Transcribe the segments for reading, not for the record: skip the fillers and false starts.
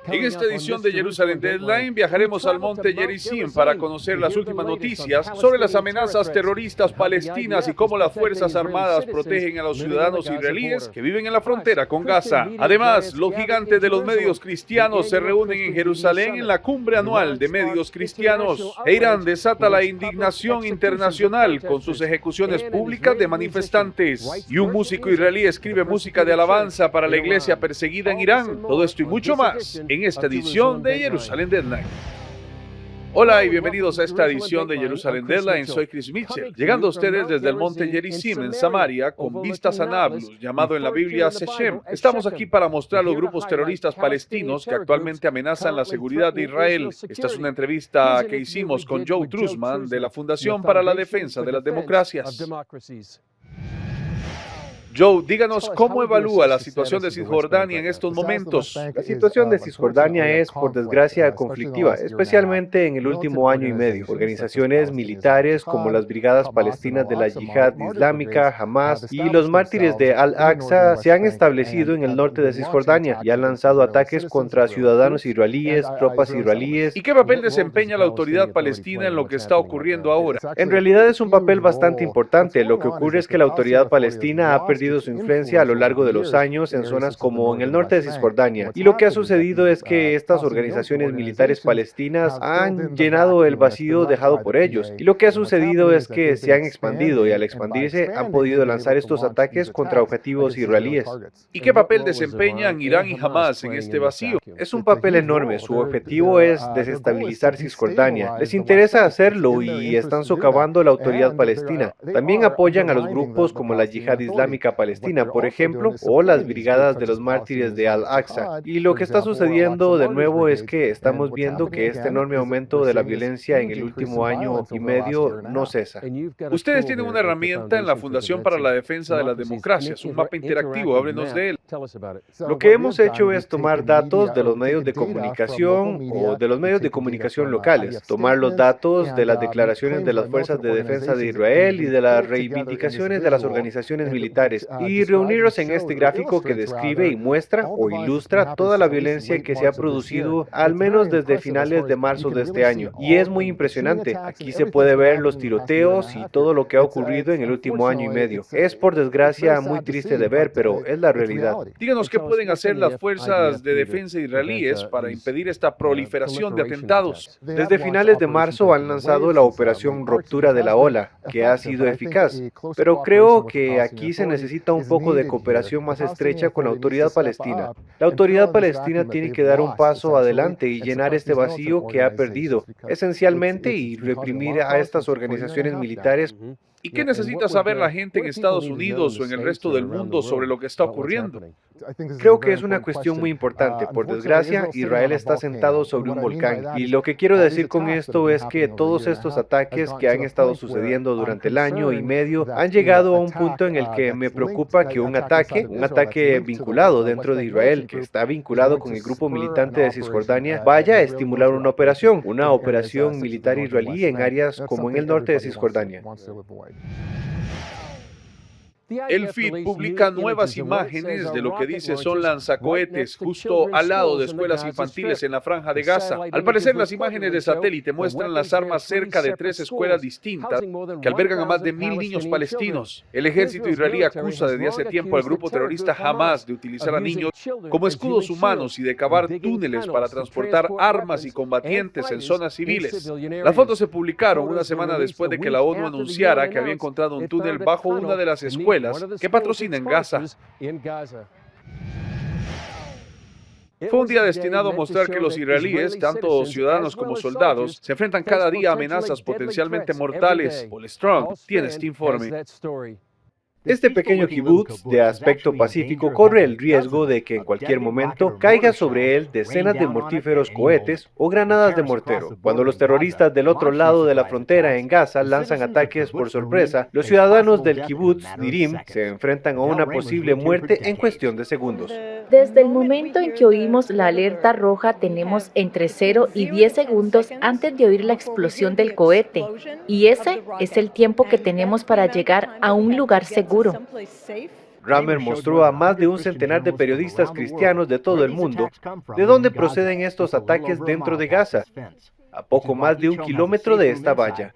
En esta edición de Jerusalem Deadline viajaremos al monte Gerizim para conocer las últimas noticias sobre las amenazas terroristas palestinas y cómo las Fuerzas Armadas protegen a los ciudadanos israelíes que viven en la frontera con Gaza. Además, los gigantes de los medios cristianos se reúnen en Jerusalén en la cumbre anual de medios cristianos. E Irán desata la indignación internacional con sus ejecuciones públicas de manifestantes. Y un músico israelí escribe música de alabanza para la iglesia perseguida en Irán. Todo esto y mucho más en esta edición de Jerusalem Deadline. Hola y bienvenidos a esta edición de Jerusalem Deadline. Soy Chris Mitchell, llegando a ustedes desde el monte Gerizim en Samaria, con vistas a Nablus, llamado en la Biblia Sechem. Estamos aquí para mostrar los grupos terroristas palestinos que actualmente amenazan la seguridad de Israel. Esta es una entrevista que hicimos con Joe Trusman de la Fundación para la Defensa de las Democracias. Joe, díganos cómo evalúa la situación de Cisjordania en estos momentos. La situación de Cisjordania es, por desgracia, conflictiva, especialmente en el último año y medio. Organizaciones militares como las Brigadas Palestinas de la Yihad Islámica, Hamas y los mártires de Al-Aqsa se han establecido en el norte de Cisjordania y han lanzado ataques contra ciudadanos israelíes, tropas israelíes. ¿Y qué papel desempeña la autoridad palestina en lo que está ocurriendo ahora? En realidad es un papel bastante importante. Lo que ocurre es que la autoridad palestina ha perdido su influencia a lo largo de los años en zonas como en el norte de Cisjordania. Y lo que ha sucedido es que estas organizaciones militares palestinas han llenado el vacío dejado por ellos. Y lo que ha sucedido es que se han expandido y al expandirse han podido lanzar estos ataques contra objetivos israelíes. ¿Y qué papel desempeñan Irán y Hamas en este vacío? Es un papel enorme. Su objetivo es desestabilizar Cisjordania. Les interesa hacerlo y están socavando la autoridad palestina. También apoyan a los grupos como la Yihad Islámica Palestina, por ejemplo, o las brigadas de los mártires de Al-Aqsa. Y lo que está sucediendo de nuevo es que estamos viendo que este enorme aumento de la violencia en el último año y medio no cesa. Ustedes tienen una herramienta en la Fundación para la Defensa de las Democracias, un mapa interactivo, háblenos de él. Lo que hemos hecho es tomar datos de los medios de comunicación o de los medios de comunicación locales, tomar los datos de las declaraciones de las Fuerzas de Defensa de Israel y de las reivindicaciones de las organizaciones militares, y reunirlos en este gráfico que describe y muestra o ilustra toda la violencia que se ha producido al menos desde finales de marzo de este año. Y es muy impresionante. Aquí se puede ver los tiroteos y todo lo que ha ocurrido en el último año y medio. Es por desgracia muy triste de ver, pero es la realidad. Díganos qué pueden hacer las fuerzas de defensa israelíes para impedir esta proliferación de atentados. Desde finales de marzo han lanzado la operación Ruptura de la Ola, que ha sido eficaz, pero creo que aquí se necesita un poco de cooperación más estrecha con la autoridad palestina. La autoridad palestina tiene que dar un paso adelante y llenar este vacío que ha perdido, esencialmente, y reprimir a estas organizaciones militares. ¿Y qué necesita saber la gente en Estados Unidos o en el resto del mundo sobre lo que está ocurriendo? Creo que es una cuestión muy importante. Por desgracia, Israel está sentado sobre un volcán. Y lo que quiero decir con esto es que todos estos ataques que han estado sucediendo durante el año y medio han llegado a un punto en el que me preocupa que un ataque vinculado dentro de Israel, que está vinculado con el grupo militante de Cisjordania, vaya a estimular una operación militar israelí en áreas como en el norte de Cisjordania. El FID publica nuevas imágenes de lo que dice son lanzacohetes justo al lado de escuelas infantiles en la franja de Gaza. Al parecer, las imágenes de satélite muestran las armas cerca de 3 escuelas distintas que albergan a más de 1.000 niños palestinos. El ejército israelí acusa desde hace tiempo al grupo terrorista Hamas de utilizar a niños como escudos humanos y de cavar túneles para transportar armas y combatientes en zonas civiles. Las fotos se publicaron una semana después de que la ONU anunciara que había encontrado un túnel bajo una de las escuelas que patrocinan Gaza. Fue un día destinado a mostrar que los israelíes, tanto ciudadanos como soldados, se enfrentan cada día a amenazas potencialmente mortales. Paul Strong tiene este informe. Este pequeño kibutz de aspecto pacífico corre el riesgo de que en cualquier momento caiga sobre él decenas de mortíferos cohetes o granadas de mortero. Cuando los terroristas del otro lado de la frontera en Gaza lanzan ataques por sorpresa, los ciudadanos del kibutz Dirim se enfrentan a una posible muerte en cuestión de segundos. Desde el momento en que oímos la alerta roja tenemos entre 0 y 10 segundos antes de oír la explosión del cohete, y ese es el tiempo que tenemos para llegar a un lugar seguro. Ramer mostró a más de un centenar de periodistas cristianos de todo el mundo de dónde proceden estos ataques dentro de Gaza, a poco más de 1 kilómetro de esta valla.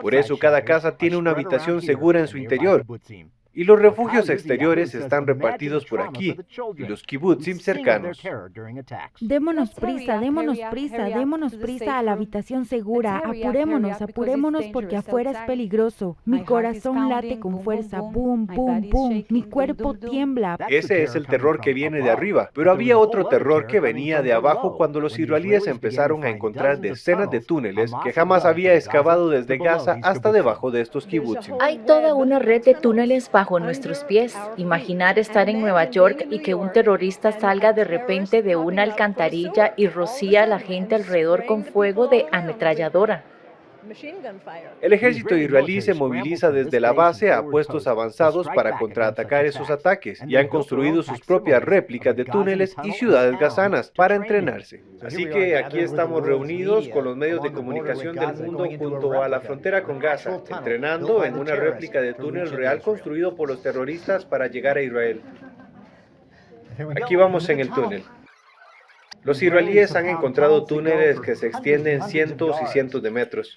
Por eso cada casa tiene una habitación segura en su interior. Y los refugios exteriores están repartidos por aquí, y los kibutzim cercanos. Démonos prisa, démonos prisa, démonos prisa a la habitación segura. Apurémonos porque afuera es peligroso. Mi corazón late con fuerza, boom, boom, boom. Mi cuerpo tiembla. Ese es el terror que viene de arriba, pero había otro terror que venía de abajo cuando los israelíes empezaron a encontrar decenas de túneles que jamás había excavado desde Gaza hasta debajo de estos kibutzim. Hay toda una red de túneles bajo nuestros pies. Imaginar estar en Nueva York y que un terrorista salga de repente de una alcantarilla y rocía a la gente alrededor con fuego de ametralladora. El ejército israelí se moviliza desde la base a puestos avanzados para contraatacar esos ataques y han construido sus propias réplicas de túneles y ciudades gazanas para entrenarse. Así que aquí estamos reunidos con los medios de comunicación del mundo junto a la frontera con Gaza, entrenando en una réplica de túnel real construido por los terroristas para llegar a Israel. Aquí vamos en el túnel. Los israelíes han encontrado túneles que se extienden cientos y cientos de metros.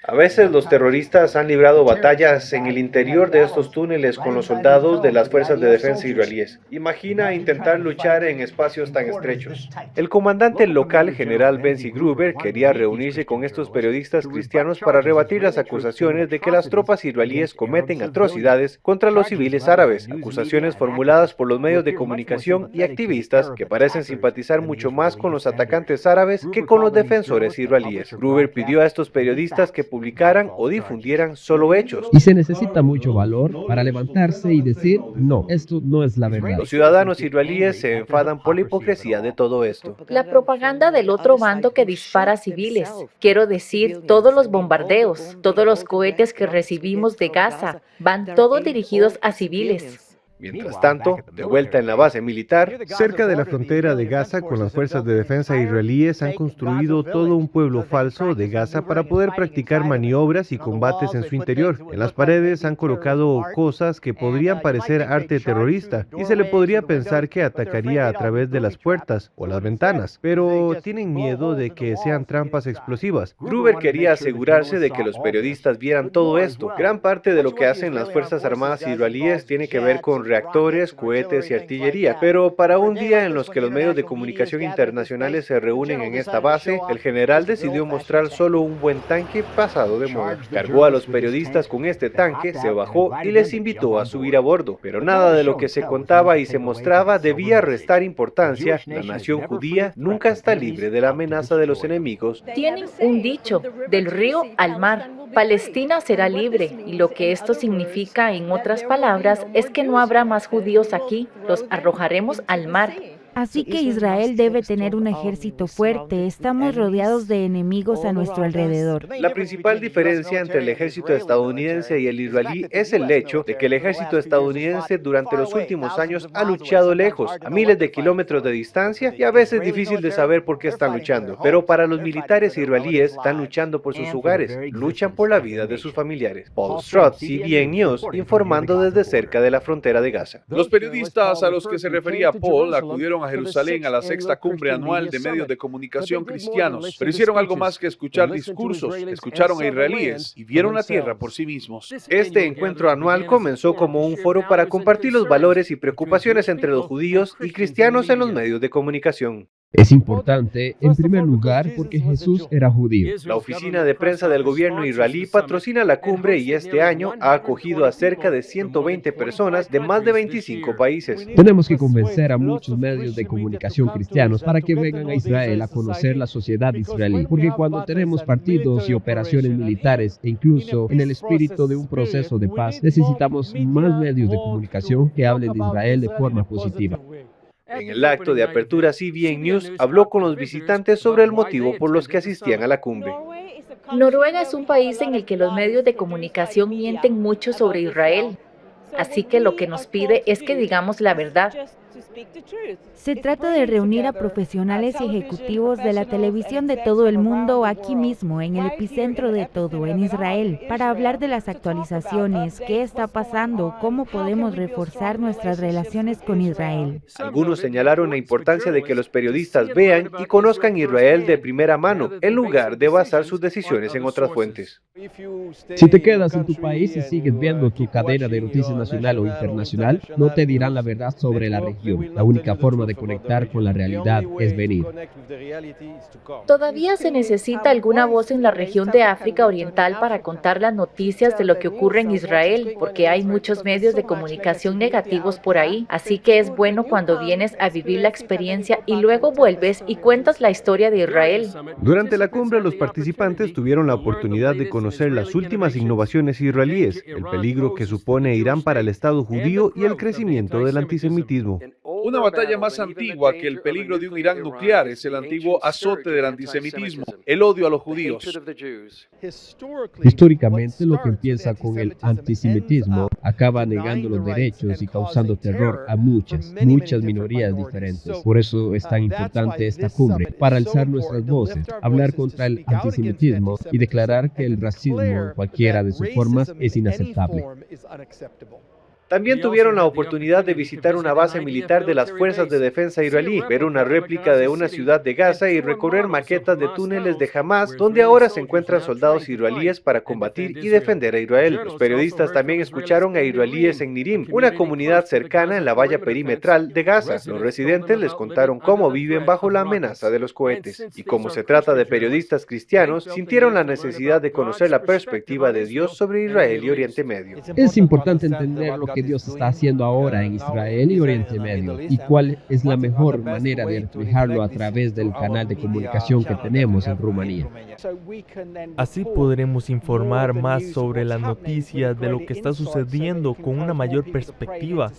A veces los terroristas han librado batallas en el interior de estos túneles con los soldados de las fuerzas de defensa israelíes. Imagina intentar luchar en espacios tan estrechos. El comandante local, general Benzi Gruber, quería reunirse con estos periodistas cristianos para rebatir las acusaciones de que las tropas israelíes cometen atrocidades contra los civiles árabes, acusaciones formuladas por los medios de comunicación y activistas que parecen simpatizar mucho más con los atacantes árabes que con los defensores israelíes. Gruber pidió a estos periodistas que publicaran o difundieran solo hechos. Y se necesita mucho valor para levantarse y decir, no, esto no es la verdad. Los ciudadanos israelíes se enfadan por la hipocresía de todo esto. La propaganda del otro bando que dispara a civiles. Quiero decir, todos los bombardeos, todos los cohetes que recibimos de Gaza, van todos dirigidos a civiles. Mientras tanto, de vuelta en la base militar, cerca de la frontera de Gaza, con las fuerzas de defensa israelíes han construido todo un pueblo falso de Gaza para poder practicar maniobras y combates en su interior. En las paredes han colocado cosas que podrían parecer arte terrorista y se le podría pensar que atacaría a través de las puertas o las ventanas, pero tienen miedo de que sean trampas explosivas. Gruber quería asegurarse de que los periodistas vieran todo esto. Gran parte de lo que hacen las Fuerzas Armadas israelíes tiene que ver con reactores, cohetes y artillería, pero para un día en los que los medios de comunicación internacionales se reúnen en esta base, el general decidió mostrar solo un buen tanque pasado de moda. Cargó a los periodistas con este tanque, se bajó y les invitó a subir a bordo, pero nada de lo que se contaba y se mostraba debía restar importancia. La nación judía nunca está libre de la amenaza de los enemigos. Tienen un dicho, del río al mar. Palestina será libre, y lo que esto significa, en otras palabras, es que no habrá más judíos aquí, los arrojaremos al mar. Así que Israel debe tener un ejército fuerte. Estamos rodeados de enemigos a nuestro alrededor. La principal diferencia entre el ejército estadounidense y el israelí es el hecho de que el ejército estadounidense durante los últimos años ha luchado lejos, a miles de kilómetros de distancia, y a veces es difícil de saber por qué están luchando. Pero para los militares israelíes están luchando por sus hogares, luchan por la vida de sus familiares. Paul Stroud, CBN News, informando desde cerca de la frontera de Gaza. Los periodistas a los que se refería Paul acudieron a Jerusalén a la sexta cumbre anual de medios de comunicación cristianos, pero hicieron algo más que escuchar discursos, escucharon a israelíes y vieron la tierra por sí mismos. Este encuentro anual comenzó como un foro para compartir los valores y preocupaciones entre los judíos y cristianos en los medios de comunicación. Es importante, en primer lugar, porque Jesús era judío. La oficina de prensa del gobierno israelí patrocina la cumbre y este año ha acogido a cerca de 120 personas de más de 25 países. Tenemos que convencer a muchos medios de comunicación cristianos para que vengan a Israel a conocer la sociedad israelí, porque cuando tenemos partidos y operaciones militares e incluso en el espíritu de un proceso de paz, necesitamos más medios de comunicación que hablen de Israel de forma positiva. En el acto de apertura, CBN News habló con los visitantes sobre el motivo por los que asistían a la cumbre. Noruega es un país en el que los medios de comunicación mienten mucho sobre Israel. Así que lo que nos pide es que digamos la verdad. Se trata de reunir a profesionales y ejecutivos de la televisión de todo el mundo aquí mismo, en el epicentro de todo, en Israel, para hablar de las actualizaciones, qué está pasando, cómo podemos reforzar nuestras relaciones con Israel. Algunos señalaron la importancia de que los periodistas vean y conozcan Israel de primera mano, en lugar de basar sus decisiones en otras fuentes. Si te quedas en tu país y sigues viendo tu cadena de noticias nacional o internacional, no te dirán la verdad sobre la región. La única forma de conectar con la realidad es venir. ¿Todavía se necesita alguna voz en la región de África Oriental para contar las noticias de lo que ocurre en Israel? Porque hay muchos medios de comunicación negativos por ahí, así que es bueno cuando vienes a vivir la experiencia y luego vuelves y cuentas la historia de Israel. Durante la cumbre, los participantes tuvieron la oportunidad de conocer las últimas innovaciones israelíes, el peligro que supone Irán para el Estado judío y el crecimiento del antisemitismo. Una batalla más antigua que el peligro de un Irán nuclear es el antiguo azote del antisemitismo, el odio a los judíos. Históricamente, lo que empieza con el antisemitismo acaba negando los derechos y causando terror a muchas minorías diferentes. Por eso es tan importante esta cumbre, para alzar nuestras voces, hablar contra el antisemitismo y declarar que el racismo, en cualquiera de sus formas, es inaceptable. También tuvieron la oportunidad de visitar una base militar de las fuerzas de defensa israelí, ver una réplica de una ciudad de Gaza y recorrer maquetas de túneles de Hamas, donde ahora se encuentran soldados israelíes para combatir y defender a Israel. Los periodistas también escucharon a israelíes en Nirim, una comunidad cercana en la valla perimetral de Gaza. Los residentes les contaron cómo viven bajo la amenaza de los cohetes. Y como se trata de periodistas cristianos, sintieron la necesidad de conocer la perspectiva de Dios sobre Israel y Oriente Medio. Es importante entender lo que Dios está haciendo ahora en Israel y Oriente Medio y cuál es la mejor manera de reflejarlo a través del canal de comunicación que tenemos en Rumanía. Así podremos informar más sobre las noticias de lo que está sucediendo con una mayor perspectiva,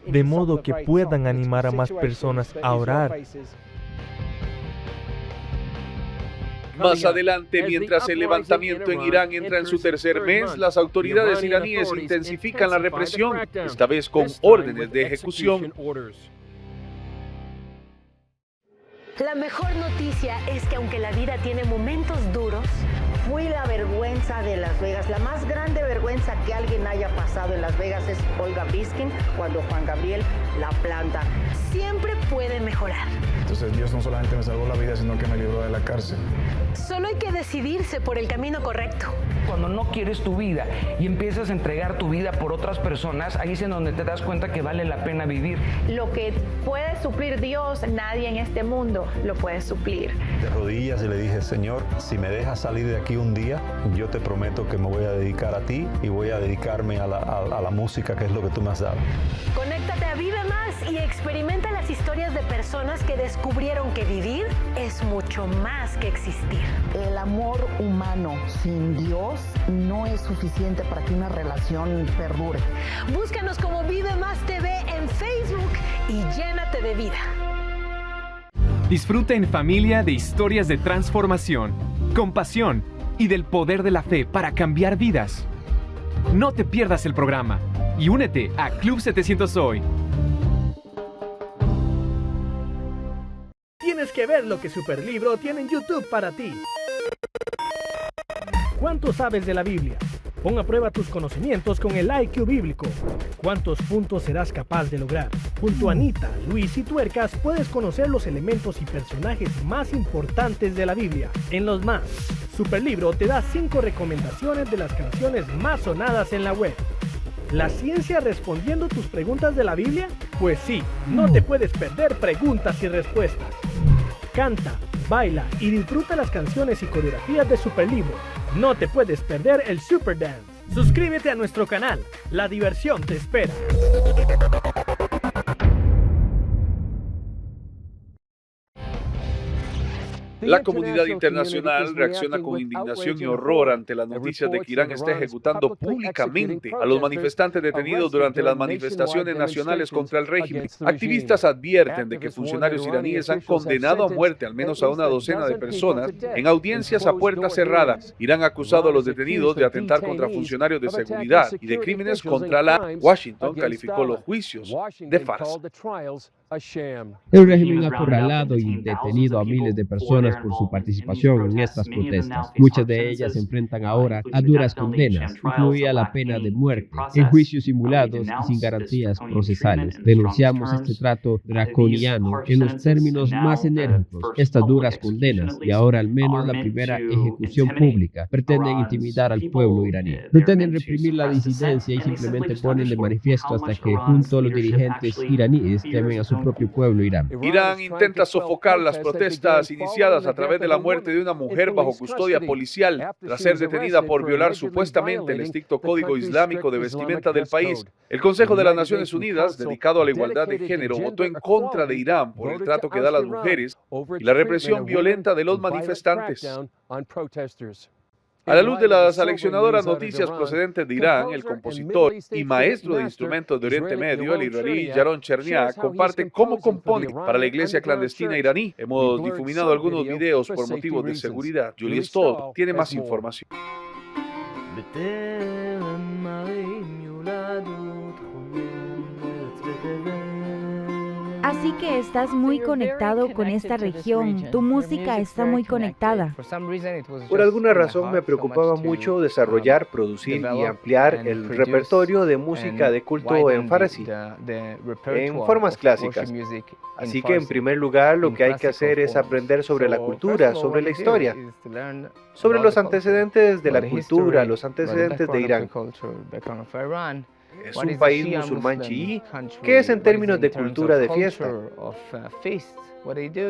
de modo que puedan animar a más personas a orar. Más adelante, mientras el levantamiento en Irán entra en su tercer mes, las autoridades iraníes intensifican la represión, esta vez con órdenes de ejecución. La mejor noticia es que aunque la vida tiene momentos duros, fui la vergüenza de Las Vegas. La más grande vergüenza que alguien haya pasado en Las Vegas es Olga Biskin cuando Juan Gabriel la planta. siempre puede mejorar. Entonces Dios no solamente me salvó la vida, sino que me libró de la cárcel. Solo hay que decidirse por el camino correcto. Cuando no quieres tu vida y empiezas a entregar tu vida por otras personas, ahí es en donde te das cuenta que vale la pena vivir. Lo que puede suplir Dios, nadie en este mundo lo puede suplir. De rodillas y le dije, Señor, si me dejas salir de aquí un día, yo te prometo que me voy a dedicar a ti y voy a dedicarme a la música, que es lo que tú me has dado. Conéctate a Vive Más y experimenta las historias de personas que descubrieron que vivir es mucho más que existir. El amor humano sin Dios no es suficiente para que una relación perdure. Búscanos como Vive Más TV en Facebook y llénate de vida. Disfruta en familia de historias de transformación, compasión y del poder de la fe para cambiar vidas. No te pierdas el programa y únete a Club 700 Hoy. Tienes que ver lo que Superlibro tiene en YouTube para ti. ¿Cuánto sabes de la Biblia? Pon a prueba tus conocimientos con el IQ bíblico. ¿Cuántos puntos serás capaz de lograr? Junto a Anita, Luis y Tuercas puedes conocer los elementos y personajes más importantes de la Biblia. En Los Más, Superlibro te da 5 recomendaciones de las canciones más sonadas en la web. ¿La ciencia respondiendo tus preguntas de la Biblia? Pues sí, no te puedes perder preguntas y respuestas. Canta, baila y disfruta las canciones y coreografías de Superlibro. No te puedes perder el Super Dance. Suscríbete a nuestro canal. La diversión te espera. La comunidad internacional reacciona con indignación y horror ante las noticias de que Irán está ejecutando públicamente a los manifestantes detenidos durante las manifestaciones nacionales contra el régimen. Activistas advierten de que funcionarios iraníes han condenado a muerte al menos a una docena de personas en audiencias a puertas cerradas. Irán ha acusado a los detenidos de atentar contra funcionarios de seguridad y de crímenes contra la. Washington calificó los juicios de farsa. El régimen ha acorralado y detenido a miles de personas por su participación en estas protestas. Muchas de ellas se enfrentan ahora a duras condenas, incluida la pena de muerte, en juicios simulados y sin garantías procesales. Denunciamos este trato draconiano en los términos más enérgicos. Estas duras condenas y ahora al menos la primera ejecución pública pretenden intimidar al pueblo iraní. Pretenden reprimir la disidencia y simplemente ponen de manifiesto hasta que junto a los dirigentes iraníes temen a su propio pueblo Irán. Irán intenta sofocar las protestas iniciadas a través de la muerte de una mujer bajo custodia policial tras ser detenida por violar supuestamente el estricto código islámico de vestimenta del país. El Consejo de las Naciones Unidas, dedicado a la igualdad de género, votó en contra de Irán por el trato que da a las mujeres y la represión violenta de los manifestantes. A la luz de las aleccionadoras noticias procedentes de Irán, el compositor y maestro de instrumentos de Oriente Medio, el israelí Yaron Cherniak, comparte cómo compone para la iglesia clandestina iraní. Hemos difuminado algunos videos por motivos de seguridad. Julie Stoll tiene más información. Así que estás muy conectado con esta región, tu música está muy conectada. Por alguna razón me preocupaba mucho desarrollar, producir y ampliar el repertorio de música de culto en farsi, en formas clásicas. Así que en primer lugar lo que hay que hacer es aprender sobre la cultura, sobre la historia, sobre los antecedentes de la cultura, los antecedentes de Irán. Es un país musulmán chií. ¿Qué es en términos de cultura de fiesta?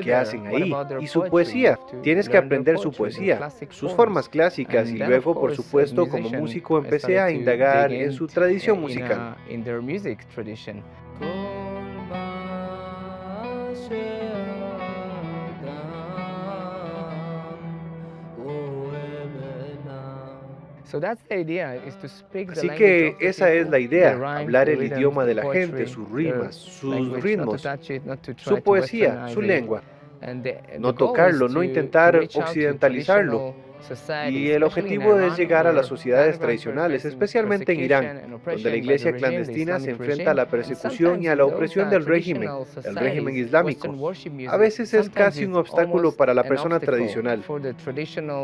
¿Qué hacen ahí? Y su poesía. Tienes que aprender su poesía, sus formas clásicas y luego, por supuesto, como músico empecé a indagar en su tradición musical. Así que esa es la idea, hablar el idioma de la gente, sus rimas, sus ritmos, su poesía, su lengua. No tocarlo, no intentar occidentalizarlo. Y el objetivo es llegar a las sociedades tradicionales, especialmente en Irán, donde la iglesia clandestina se enfrenta a la persecución y a la opresión del régimen, el régimen islámico. A veces es casi un obstáculo para la persona tradicional.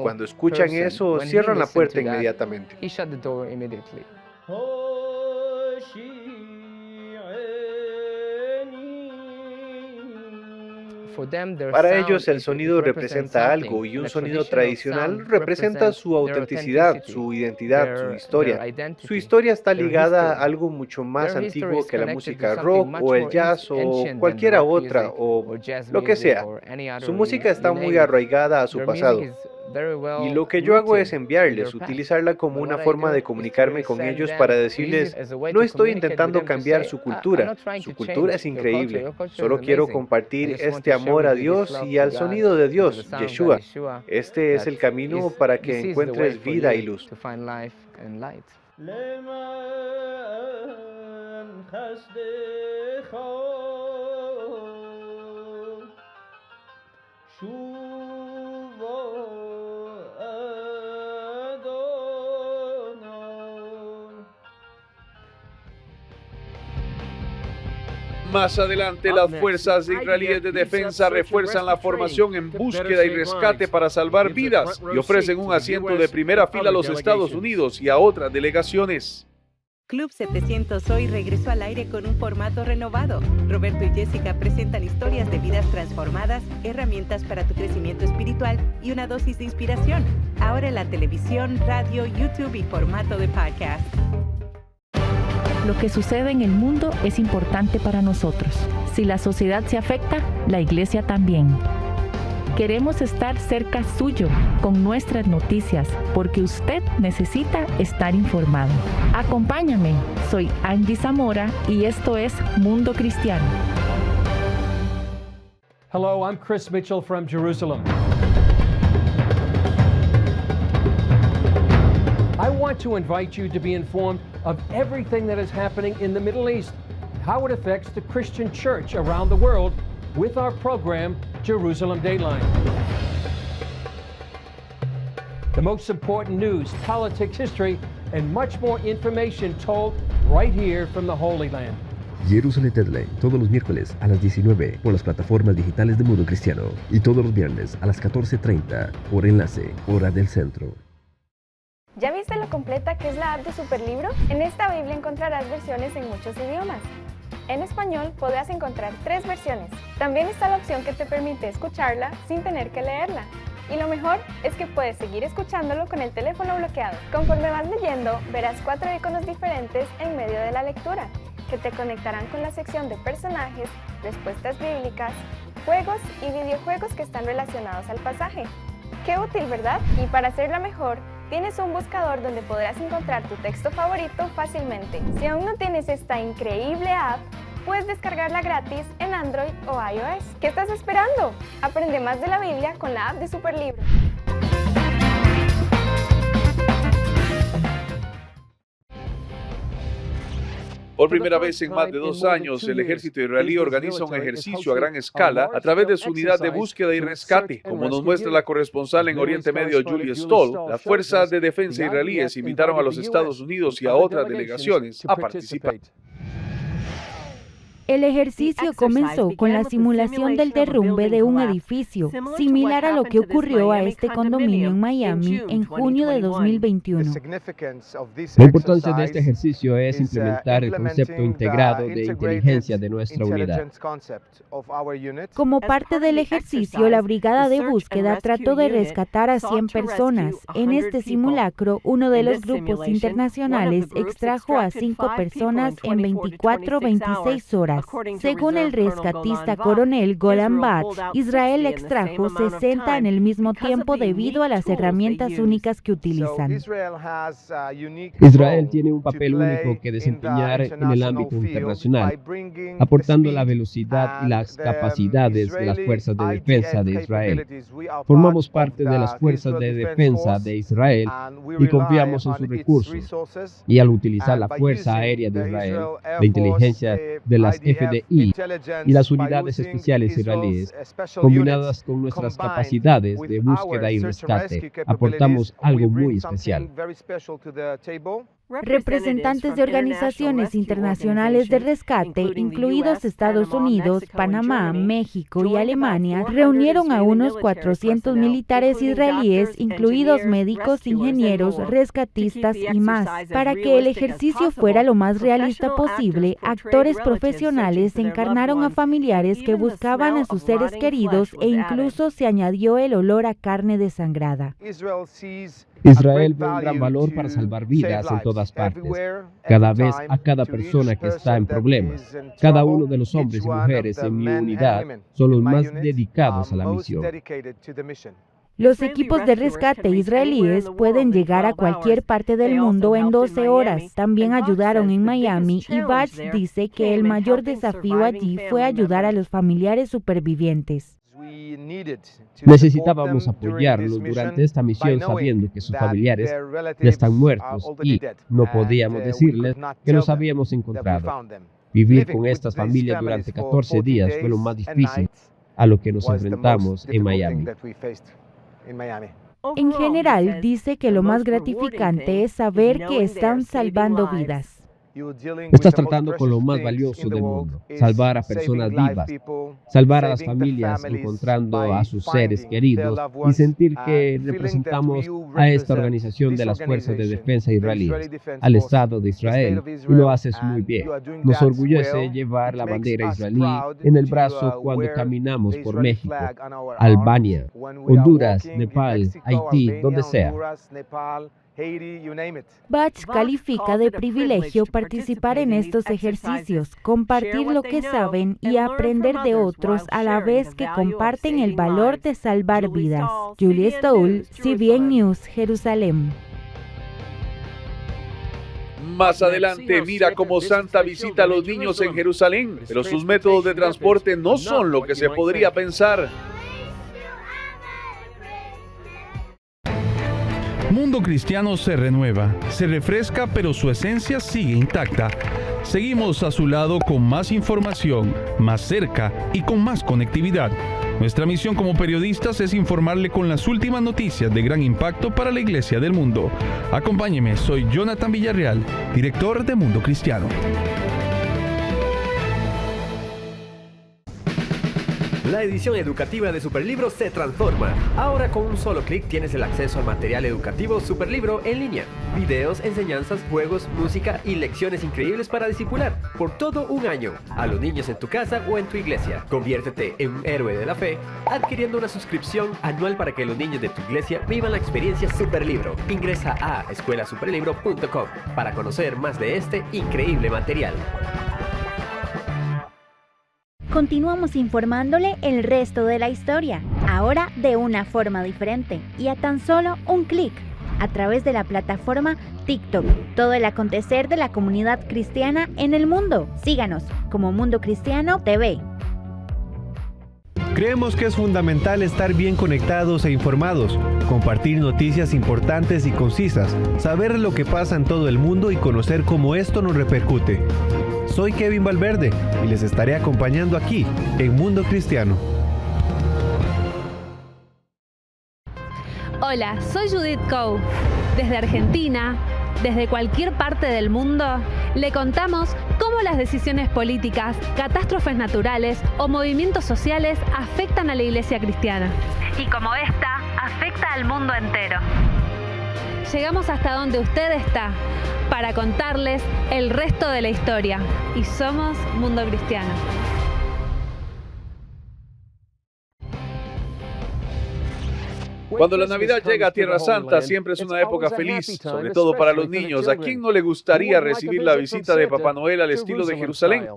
Cuando escuchan eso, cierran la puerta inmediatamente. Para ellos el sonido representa algo y un sonido tradicional representa su autenticidad, su identidad, su historia. Su historia está ligada a algo mucho más antiguo que la música rock o el jazz o cualquiera otra o lo que sea. Su música está muy arraigada a su pasado. Y lo que yo hago es enviarles, utilizarla como una forma de comunicarme con ellos para decirles, no estoy intentando cambiar su cultura es increíble, solo quiero compartir este amor a Dios y al sonido de Dios, Yeshua. Este es el camino para que encuentres vida y luz. Más adelante, las fuerzas israelíes de defensa refuerzan la formación en búsqueda y rescate para salvar vidas y ofrecen un asiento de primera fila a los Estados Unidos y a otras delegaciones. Club 700 hoy regresó al aire con un formato renovado. Roberto y Jessica presentan historias de vidas transformadas, herramientas para tu crecimiento espiritual y una dosis de inspiración. Ahora en la televisión, radio, YouTube y formato de podcast. Lo que sucede en el mundo es importante para nosotros. Si la sociedad se afecta, la iglesia también. Queremos estar cerca suyo con nuestras noticias porque usted necesita estar informado. Acompáñame, soy Angie Zamora y esto es Mundo Cristiano. Hello, I'm Chris Mitchell from Jerusalem. want to invite you to be informed of everything that is happening in the Middle East, how it affects the Christian church around the world with our program, Jerusalem Dateline. The most important news, politics, history, and much more information told right here from the Holy Land. Jerusalem Deadline, todos los miércoles a las 19 por las plataformas digitales de Mundo Cristiano y todos los viernes a las 14:30 por enlace, hora del centro. ¿Ya viste lo completa que es la app de Superlibro? En esta Biblia encontrarás versiones en muchos idiomas. En español podrás encontrar 3 versiones. También está la opción que te permite escucharla sin tener que leerla. Y lo mejor es que puedes seguir escuchándolo con el teléfono bloqueado. Conforme vas leyendo, verás 4 iconos diferentes en medio de la lectura, que te conectarán con la sección de personajes, respuestas bíblicas, juegos y videojuegos que están relacionados al pasaje. ¡Qué útil!, ¿verdad? Y para hacerla mejor, tienes un buscador donde podrás encontrar tu texto favorito fácilmente. Si aún no tienes esta increíble app, puedes descargarla gratis en Android o iOS. ¿Qué estás esperando? Aprende más de la Biblia con la app de Superlibro. Por primera vez en más de 2 años, el ejército israelí organiza un ejercicio a gran escala a través de su unidad de búsqueda y rescate. Como nos muestra la corresponsal en Oriente Medio, Julie Stoll, las fuerzas de defensa israelíes invitaron a los Estados Unidos y a otras delegaciones a participar. El ejercicio comenzó con la simulación del derrumbe de un edificio, similar a lo que ocurrió a este condominio en Miami en junio de 2021. La importancia de este ejercicio es implementar el concepto integrado de inteligencia de nuestra unidad. Como parte del ejercicio, la brigada de búsqueda trató de rescatar a 100 personas. En este simulacro, uno de los grupos internacionales extrajo a 5 personas en 24-26 horas. Según el rescatista coronel Golan Bat, Israel extrajo 60 en el mismo tiempo debido a las herramientas únicas que utilizan. Israel tiene un papel único que desempeñar en el ámbito internacional, aportando la velocidad y las capacidades de las fuerzas de defensa de Israel. Formamos parte de las fuerzas de defensa de Israel y confiamos en sus recursos. Y al utilizar la Fuerza Aérea de Israel, la inteligencia de las FDI y las unidades especiales israelíes, combinadas con nuestras capacidades de búsqueda y rescate, aportamos algo muy especial. Representantes de organizaciones internacionales de rescate, incluidos Estados Unidos, Panamá, México y Alemania, reunieron a unos 400 militares israelíes, incluidos médicos, ingenieros, rescatistas y más. Para que el ejercicio fuera lo más realista posible, actores profesionales encarnaron a familiares que buscaban a sus seres queridos e incluso se añadió el olor a carne desangrada. Israel ve un gran valor para salvar vidas en todas partes, cada vez a cada persona que está en problemas. Cada uno de los hombres y mujeres en mi unidad son los más dedicados a la misión. Los equipos de rescate israelíes pueden llegar a cualquier parte del mundo en 12 horas. También ayudaron en Miami y Batch dice que el mayor desafío allí fue ayudar a los familiares supervivientes. Necesitábamos apoyarlos durante esta misión sabiendo que sus familiares ya están muertos y no podíamos decirles que los habíamos encontrado. Vivir con estas familias durante 14 días fue lo más difícil a lo que nos enfrentamos en Miami. En general, dice que lo más gratificante es saber que están salvando vidas. Estás tratando con lo más valioso del mundo, salvar a personas vivas, salvar a las familias encontrando a sus seres queridos y sentir que representamos a esta organización de las fuerzas de defensa israelíes, al Estado de Israel, y lo haces muy bien. Nos orgullece llevar la bandera israelí en el brazo cuando caminamos por México, Albania, Honduras, Nepal, Haití, donde sea. Batch califica de privilegio participar en estos ejercicios, compartir lo que saben y aprender de otros a la vez que comparten el valor de salvar vidas. Julie Stoll, CBN News, Jerusalén. Más adelante, mira cómo Santa visita a los niños en Jerusalén, pero sus métodos de transporte no son lo que se podría pensar. Mundo Cristiano se renueva, se refresca, pero su esencia sigue intacta. Seguimos a su lado con más información, más cerca y con más conectividad. Nuestra misión como periodistas es informarle con las últimas noticias de gran impacto para la Iglesia del mundo. Acompáñeme, soy Jonathan Villarreal, director de Mundo Cristiano. La edición educativa de Superlibro se transforma. Ahora con un solo clic tienes el acceso al material educativo Superlibro en línea. Videos, enseñanzas, juegos, música y lecciones increíbles para discipular por todo un año a los niños en tu casa o en tu iglesia. Conviértete en un héroe de la fe adquiriendo una suscripción anual para que los niños de tu iglesia vivan la experiencia Superlibro. Ingresa a escuelasuperlibro.com para conocer más de este increíble material. Continuamos informándole el resto de la historia, ahora de una forma diferente y a tan solo un clic, a través de la plataforma TikTok. Todo el acontecer de la comunidad cristiana en el mundo. Síganos como Mundo Cristiano TV. Creemos que es fundamental estar bien conectados e informados, compartir noticias importantes y concisas, saber lo que pasa en todo el mundo y conocer cómo esto nos repercute. Soy Kevin Valverde y les estaré acompañando aquí en Mundo Cristiano. Hola, soy Judith Coe. Desde Argentina, desde cualquier parte del mundo, le contamos cómo las decisiones políticas, catástrofes naturales o movimientos sociales afectan a la Iglesia cristiana. Y cómo esta afecta al mundo entero. Llegamos hasta donde usted está para contarles el resto de la historia. Y somos Mundo Cristiano. Cuando la Navidad llega a Tierra Santa, siempre es una época feliz, sobre todo para los niños. ¿A quién no le gustaría recibir la visita de Papá Noel al estilo de Jerusalén?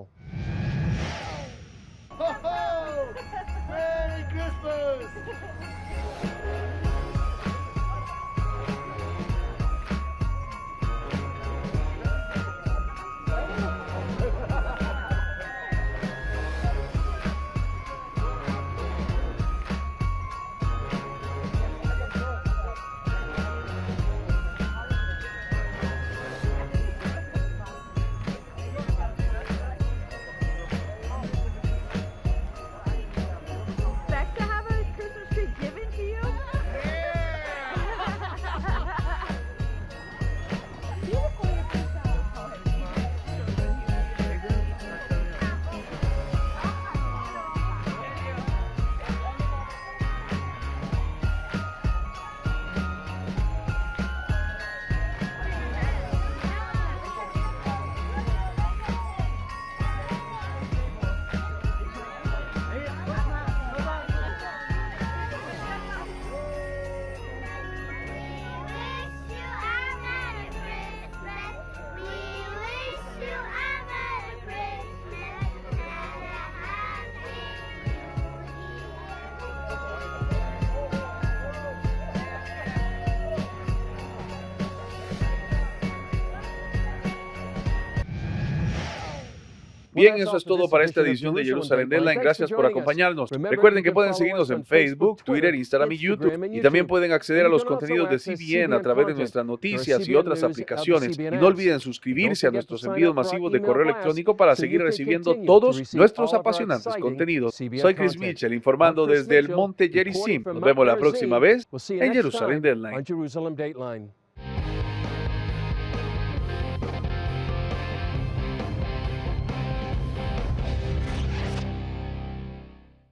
Bien, eso es todo para esta edición de Jerusalén Deadline. Gracias por acompañarnos. Recuerden que pueden seguirnos en Facebook, Twitter, Instagram y YouTube. Y también pueden acceder a los contenidos de CBN a través de nuestras noticias y otras aplicaciones. Y no olviden suscribirse a nuestros envíos masivos de correo electrónico para seguir recibiendo todos nuestros apasionantes contenidos. Soy Chris Mitchell informando desde el Monte Gerizim. Nos vemos la próxima vez en Jerusalén Deadline.